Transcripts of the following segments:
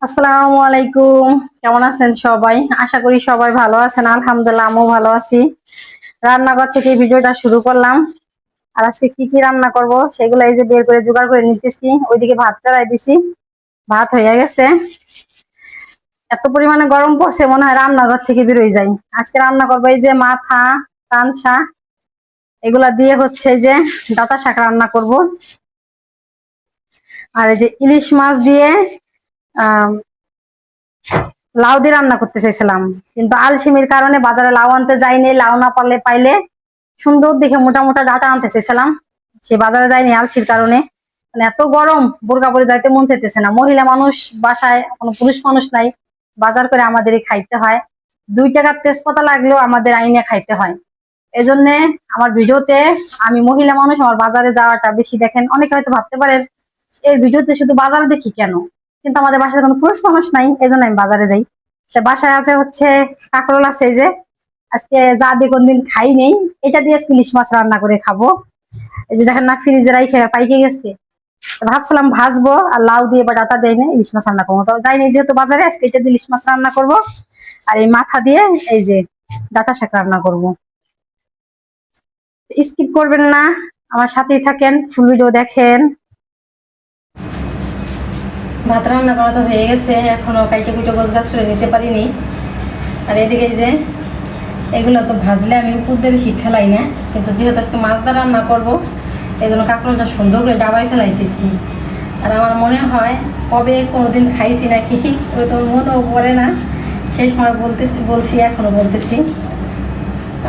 আসসালামু আলাইকুম। কেমন আছেন সবাই? আশা করি সবাই ভালো আছেন। আলহামদুলিল্লাহ আমিও ভালো আছি। রান্নাঘর থেকে ভিডিওটা শুরু করলাম। আর আজকে কি কি রান্না করব সেগুলো এই যে বের করে জোগাড় করে নিতেছি। ওইদিকে ভাত চড়াই দিছি। ভাত হয়ে গেছে। এত পরিমাণে গরম পড়ছে মনে হয় রান্নাঘর থেকে বেরোয় যাই। আজকে রান্না করবো এই যে মাথা, কানসা এগুলা দিয়ে হচ্ছে যে ডাঁটা শাক রান্না করব। আর এই যে ইলিশ মাছ দিয়ে আহ লাউ দিয়ে রান্না করতে চাইছিলাম, কিন্তু আলসেমির কারণে বাজারে লাউ আনতে যাইনি। লাউ না পারলে পাইলে সুন্দর দেখে মোটা মোটা ডাঁটা আনতে চাইছিলাম, সে বাজারে যাইনি আলসির কারণে। মানে এত গরম বোরকা পরে যাইতে মন চাইতেছে না। মহিলা মানুষ বাসায়, কোনো পুরুষ মানুষ নাই, বাজার করে আমাদেরই খাইতে হয়। 2 টাকার তেজপাতা লাগলেও আমাদের আইনে খাইতে হয়। এজন্য আমার ভিডিওতে আমি মহিলা মানুষ, আমার বাজারে যাওয়াটা বেশি দেখেন। অনেকে হয়তো ভাবতে পারেন এর ভিডিওতে শুধু বাজারে দেখি কেন, কিন্তু আমাদের বাসায় কোনো পুরুষ মানুষ নাই, এই জন্য আমি বাজারে যাই। তো বাসায় আছে হচ্ছে কাঁকরোল আছে, এই যে আজকে যা দিয়ে কোনদিন খাই নেই, এটা দিয়ে আজকে ইলিশ মাছ রান্না করে খাবো। এই যে দেখেন না, ফ্রিজে রাইখে পাইকে গেছে। তো ভাবছিলাম ভাজবো আর লাউ দিয়ে বা ডাটা দিয়ে না ইলিশ মাছ রান্না করবো, তো যাইনি যেহেতু বাজারে, আজকে এটা দিয়ে ইলিশ মাছ রান্না করবো। আর এই মাথা দিয়ে এই যে ডাটা শাক রান্না করবো। স্কিপ করবেন না, আমার সাথেই থাকেন, ফুল ভিডিও দেখেন। ভাত রান্না করা তো হয়ে গেছে, এখনো কাইটে কুইটে গোছ গাছ করে নিতে পারিনি। আর এদিকে যে এগুলো তো ভাজলে আমি উপর দিয়ে বেশি ফেলাই না, কিন্তু যেহেতু আজকে মাছ দা রান্না করবো এই জন্য কাঁকরোলটা সুন্দর করে ডাবাই ফেলাইতেছি। আর আমার মনে হয় কবে কোনোদিন খাইছি নাকি, ওই তো মনেও পড়ে না। সেই সময় বলছি এখনো বলতেছি।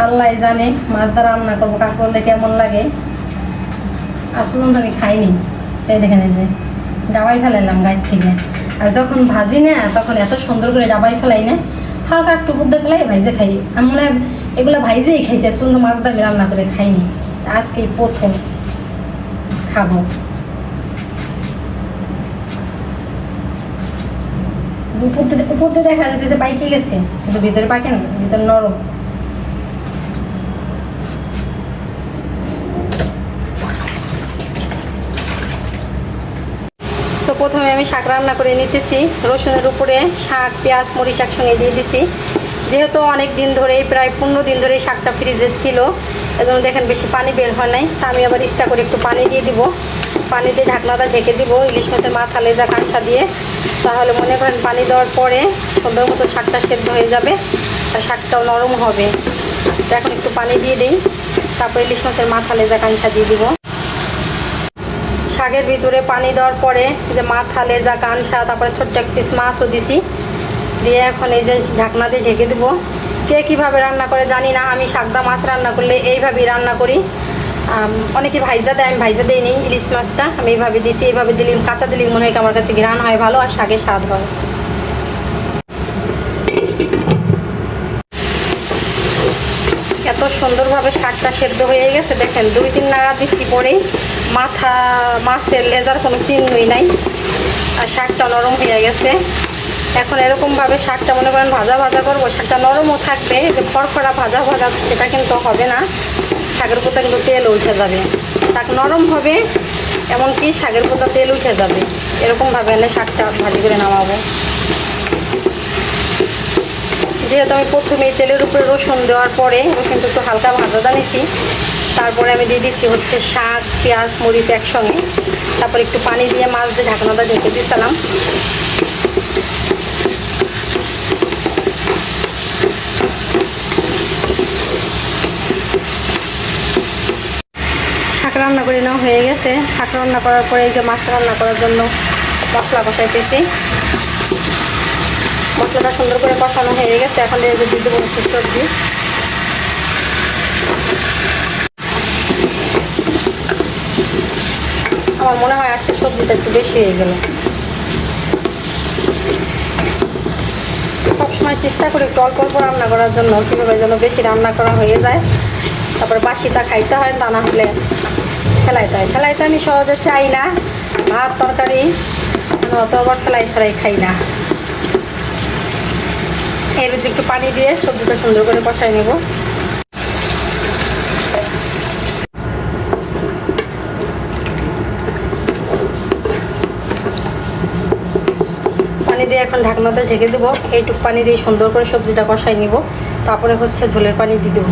আল্লাহ জানে মাছ দা রান্না করবো কাঁকরোল দিয়ে কেমন লাগে। আজ পর্যন্ত আমি খাইনি, তাই দেখেন এই যে ডাবাই ফেলাইলাম গায়ের থেকে। আর যখন ভাজি না তখন এত সুন্দর করে ডাবাই ফেলাই না, হালকা একটু বুদ্ধে ফেলাই ভাইজে খাই। আমি মনে হয় এগুলো ভাইজেই খাইছি, আজ পর্যন্ত মাছ দামি রান্না করে খাইনি, আজকেই প্রথম খাবো। উপর দিয়ে দেখা যাচ্ছে পাইকে গেছে, কিন্তু ভিতরে পাকে না, ভিতরে নরম। তো প্রথমে আমি শাক রান্না করে নিতেছি। রসুনের উপরে শাক, পেঁয়াজ, মরিচ একসঙ্গে দিয়ে দিছি। যেহেতু অনেক দিন ধরেই, প্রায় 15 দিন ধরেই শাকটা ফ্রিজে ছিল, এজন্য দেখেন বেশি পানি বের হয় নাই। তা আমি আবার এক্সট্রা করে একটু পানি দিয়ে দিব। পানি দিয়ে ঢাকনাটা ঢেকে দিব ইলিশ মাছের মাথা, লেজা, কাঁচা দিয়ে। তাহলে মনে করেন পানি দেওয়ার পরে সুন্দর মতো শাকটা সেদ্ধ হয়ে যাবে আর শাকটাও নরম হবে। তো এখন একটু পানি দিয়ে দিই, তারপরে ইলিশ মাছের মাথা, লেজা, কাঁচা দিয়ে দিব। শাকের ভিতরে পানি দেওয়ার পরে যে মাথা, লেজা, কানসা, তারপরে ছোট্ট এক পিস মাছও দিছি। দিয়ে এখন এই যে ঢাকনা দিয়ে ঢেকে দেবো। কে কীভাবে রান্না করে জানি না, আমি শাকদা মাছ রান্না করলে এইভাবেই রান্না করি। অনেকে ভাইজা দেয়, আমি ভাইজা দিইনি ইলিশ মাছটা, আমি এইভাবে দিছি। এইভাবে দিলে, কাঁচা দিলে মনে হয় আমার কাছে ঘ্রাণ হয় ভালো, আর শাকের স্বাদ হয়। এত সুন্দরভাবে শাকটা সেদ্ধ হয়ে গেছে দেখেন, 2-3 নাড়া দিচ্ছি পরেই মাথা মাছের লেজার কোনো চিহ্নই নাই, আর শাকটা নরম হয়ে গেছে। এখন এরকমভাবে শাকটা মনে করেন ভাজা ভাজা করবো, শাকটা নরমও থাকবে, যে খড়খড়া ভাজা ভাজা সেটা কিন্তু হবে না। শাকের পোতা কিন্তু তেল উঠে যাবে, শাক নরম হবে, এমনকি শাকের পোতা তেল উঠে যাবে। এরকমভাবে এনে শাকটা ভাজি করে নামাবো। যেহেতু আমি প্রথমে তেলের উপরে রসুন দেওয়ার পরে রসুনটা একটু হালকা ভাজা জানিয়েছি, তারপরে আমি দিয়ে দিচ্ছি হচ্ছে শাক, পেঁয়াজ, মরিচ একসঙ্গে। তারপর একটু পানি দিয়ে মাছ দিয়ে ঢাকনাটা ঢেকে দিচ্ছিলাম। শাক রান্না করে নেওয়া হয়ে গেছে। শাক রান্না করার পরে এই যে মাছ রান্না করার জন্য মশলা কষাইতেছি। মশলাটা সুন্দর করে কষানো হয়ে গেছে, এখন দিয়ে দেবো সবজি। আমার মনে হয় আজকে সবজিটা একটু বেশি হয়ে গেল। সবসময় চেষ্টা করি একটু অল্প অল্প রান্না করার জন্য, কীভাবে যেন বেশি রান্না করা হয়ে যায়, তারপরে বাসিটা খাইতে হয়, তা না হলে ফেলাইতে হয়। ফেলাইতে আমি সহজে চাই না, ভাত তরকারি অত আবার ফেলাই ছাড়াই খাই না। এর ভিতরে একটু পানি দিয়ে সবজিটা সুন্দর করে কষাই নেব। পানি দিয়ে এখন ঢাকনাতে ঢেকে দেবো। এইটুক পানি দিয়ে সুন্দর করে সবজিটা কষাই নিব, তারপরে হচ্ছে ঝোলের পানি দিয়ে দেবো।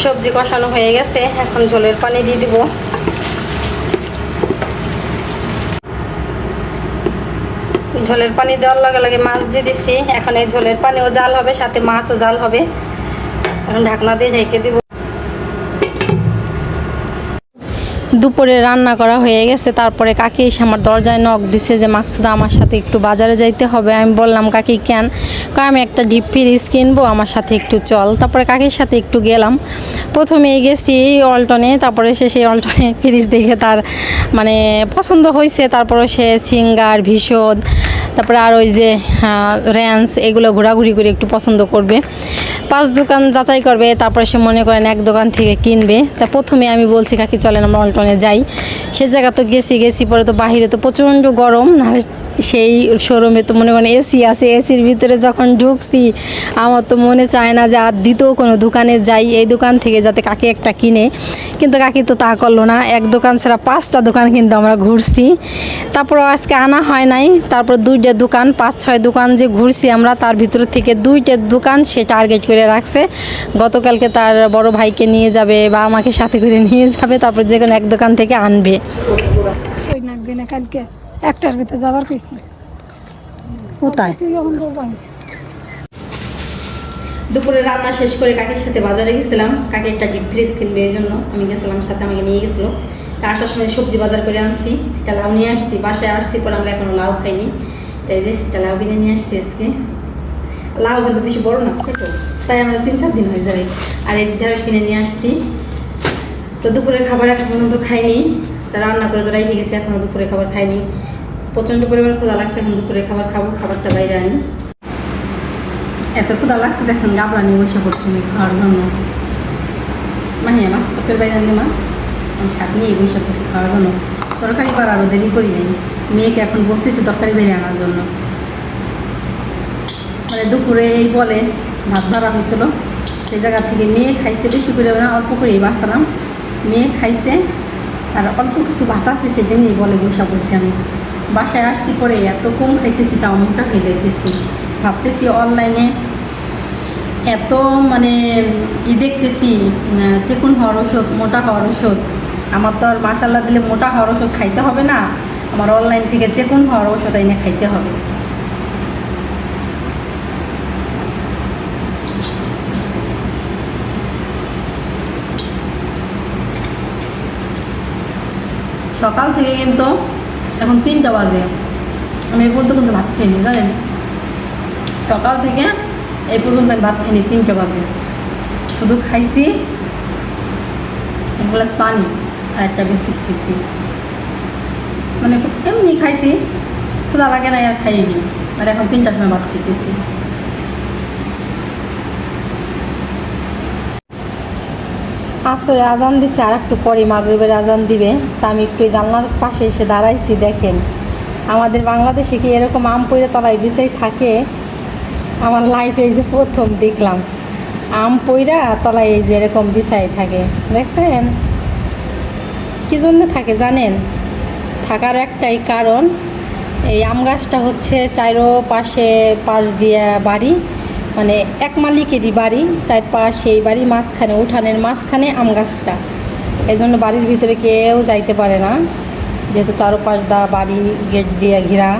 সবজি কষানো হয়ে গেছে, এখন ঝোলের পানি দিয়ে দিব। ঝোলের পানি দেওয়ার লগে লগে মাছ দিয়ে দিচ্ছি। এখন এই ঝোলের পানিও জাল হবে, সাথে মাছও জাল হবে। এখন ঢাকনা দিয়ে ঢেকে দিব। দুপুরে রান্না করা হয়ে গেছে, তারপরে কাকি এসে আমার দরজায় নক দিছে যে মাকসুদা আমার সাথে একটু বাজারে যাইতে হবে। আমি বললাম কাকি কেন? আমি একটা ডিপ ফ্রিজ কিনবো, আমার সাথে একটু চল। তারপরে কাকির সাথে একটু গেলাম। প্রথমে গেছি অল্টনে, তারপরে সে সেই অল্টনে ফ্রিজ দেখে তার মানে পছন্দ হয়েছে। তারপরে সে সিঙ্গার, ভীষণ, তারপরে আর ওই যে র্যান্স, এগুলো ঘোরাঘুরি করে একটু পছন্দ করবে। 5 দোকান যাচাই করবে, তারপরে সে মনে করেন এক দোকান থেকে কিনবে। তা প্রথমে আমি বলছি কাকি চলেন আমরা অল্টনে যাই। সে জায়গা তো গেছি পরে তো বাহিরে তো প্রচণ্ড গরম, আর সেই শোরুমে তো মনে করেন এসি আছে। এসির ভিতরে যখন ঢুকছি আমার তো মনে চায় না যে আর দ্বিতীয় কোনো দোকানে যাই, এই দোকান থেকে যাতে কাকি একটা কিনে। কিন্তু কাকি তো তা করলো না, এক দোকান ছাড়া 5টা দোকান কিন্তু আমরা ঘুরছি। তারপর আজকে আনা হয় নাই। তারপর 2টা দোকান, 5-6 দোকান যে ঘুরছি আমরা, তার ভিতর থেকে 2টা দোকান সে টার্গেট করে রাখছে। গতকালকে তার বড় ভাইকে নিয়ে যাবে বা আমাকে সাথে করে নিয়ে যাবে, তারপর যে কোনো এক দোকান থেকে আনবে। কালকে 1টার ভিতরে যাবার কইছি। কোথায়? দুপুরে রান্না শেষ করে কাকির সাথে বাজারে গেছিলাম। কাকি একটা ডিপ ফ্রিজ কিনবে, এই জন্য আমি গেছিলাম, সাথে আমাকে নিয়ে গেছিলো। আসার সময় সবজি বাজার করে আনছি, একটা লাউ নিয়ে আসছি। বাসায় আসছি পরে আমরা এখনো লাউ খাইনি, তাই যে একটা লাউ কিনে নিয়ে আসছি আজকে। লাউ কিন্তু বেশি বড় না, ছোটো, তাই আমাদের 3-4 দিন হয়ে যাবে। আর এই ঢেঁড়স কিনে নিয়ে আসছি। তো দুপুরের খাবার এখন পর্যন্ত খাইনি, রান্না করে তো রেখে গেছি, এখনও দুপুরে খাবার খাইনি। প্রচণ্ড পরিমাণে ক্ষুধা লাগছে, এখন দুপুরে খাবার খাবো। খাবারটা বাইরে আনি, এত ক্ষুধা লাগছে দেখছেন, গাবলা নিয়ে বসে পড়ছি আমি খাওয়ার জন্য। হ্যাঁ, মাছ তরকারি বাইরে আনতে মা, আমি শাক নিয়ে বসে পড়ছি খাওয়ার জন্য। তরকারি করার আরও দেরি করি নাই, মেয়েকে এখন বলতেছি তরকারি বাইরে আনার জন্য। মানে দুপুরে এই বলে ভাত ধরা হয়েছিল, সেই জায়গা থেকে মেয়ে খাইছে, বেশি করে না অল্প করেই বাড়ছিলাম। মেয়ে খাইছে আর অল্প কিছু ভাত আছে, সেদিনই বলে বসে পড়ছি আমি। বাসায় আসছি পরে এত কম খাইতেছি, তাও মোটা হয়ে যাইতেছি। ভাবতেছি অনলাইনে এত মানে দেখতেছি চিকন হওয়ার ওষুধ, মোটা হওয়ার ওষুধ। আমার তো আর মাশাল্লাহ দিলে মোটা হওয়ার ওষুধ খাইতে হবে না, আমার অনলাইন থেকে চিকন হওয়ার ওষুধ এনে খাইতে হবে। সকাল থেকে কিন্তু এখন 3টা বাজে, আমি এই পর্যন্ত কিন্তু ভাত খাইনি জানেন। সকাল থেকে এই পর্যন্ত আমি ভাত খাইনি, 3টা বাজে। শুধু খাইছি 1 গ্লাস পানি আর একটা বিস্কিট খাইছি, মানে এমনি খাইছি, ক্ষুধা লাগে না আর খাইনি। আর এখন 3টার সময় ভাত খাইতেছি। আসরে আজান দিছে, আর একটু পরে মাগরিবের আজান দিবে। তা আমি একটু জানলার পাশে এসে দাঁড়াইছি। দেখেন আমাদের বাংলাদেশে কি এরকম আম পইরে তলায় বিছাই থাকে? আমার লাইফে এই যে প্রথম দেখলাম আম পইরা তলায় এই যে এরকম বিছাই থাকে, দেখছেন? কী জন্য থাকে জানেন? থাকার একটাই কারণ, এই আম গাছটা হচ্ছে চারোপাশে পাশ দিয়ে বাড়ি, মানে এক মালিকেরই বাড়ি, 4 সেই বাড়ি, মাঝখানে উঠানের মাঝখানে আম গাছটা। এই জন্য বাড়ির ভিতরে কেউ যাইতে পারে না, যেহেতু চারোপাশ দা বাড়ি গেট দিয়ে ঘেরা।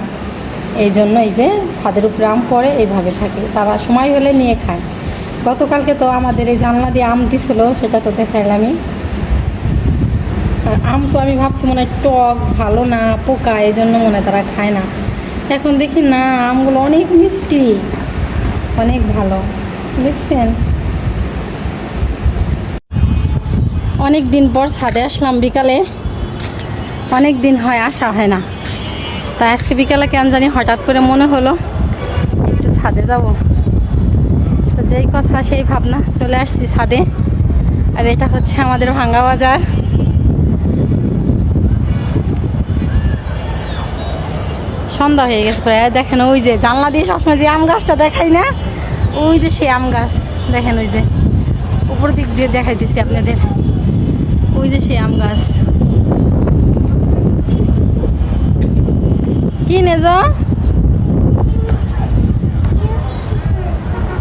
এই জন্য এই যে ছাদের উপরে আম পড়ে এইভাবে থাকে, তারা সময় হলে নিয়ে খায়। গতকালকে তো আমাদের এই জানলা দিয়ে আম দিছিল, সেটা তো দেখাইলামই। আর আম তো আমি ভাবছি মনে হয় টক, ভালো না, পোকা, এই জন্য মনে হয় তারা খায় না। এখন দেখি না, আমগুলো অনেক মিষ্টি, অনেক ভালো, দেখছেন? অনেক দিন পর ছাদে আসলাম বিকালে, অনেক দিন হয় আসা হয় না। তাই আজকে বিকালে কেন জানি হঠাৎ করে মনে হলো একটু ছাদে যাব। তো যেই কথা সেই ভাবনা, চলে আসছি ছাদে। আর এটা হচ্ছে আমাদের ভাঙ্গা বাজার। সন্ধ্যা হয়ে গেছে প্রায়। দেখেন ওই যে জানলা দিয়ে সবসময় যে আম গাছটা দেখাই না, ওই যে সেই আম গাছ দেখেন, ওই যে উপর দিক দিয়ে দেখাই দিচ্ছি আপনাদের, ওই যে সেই আম গাছ। কি নেজ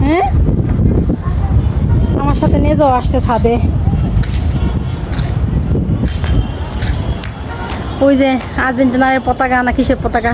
হ্যাঁ আমার সাথে নেজো আসছে ছাদে ওই যে আর্জেন্টিনার পতাকা না কিসের পতাকা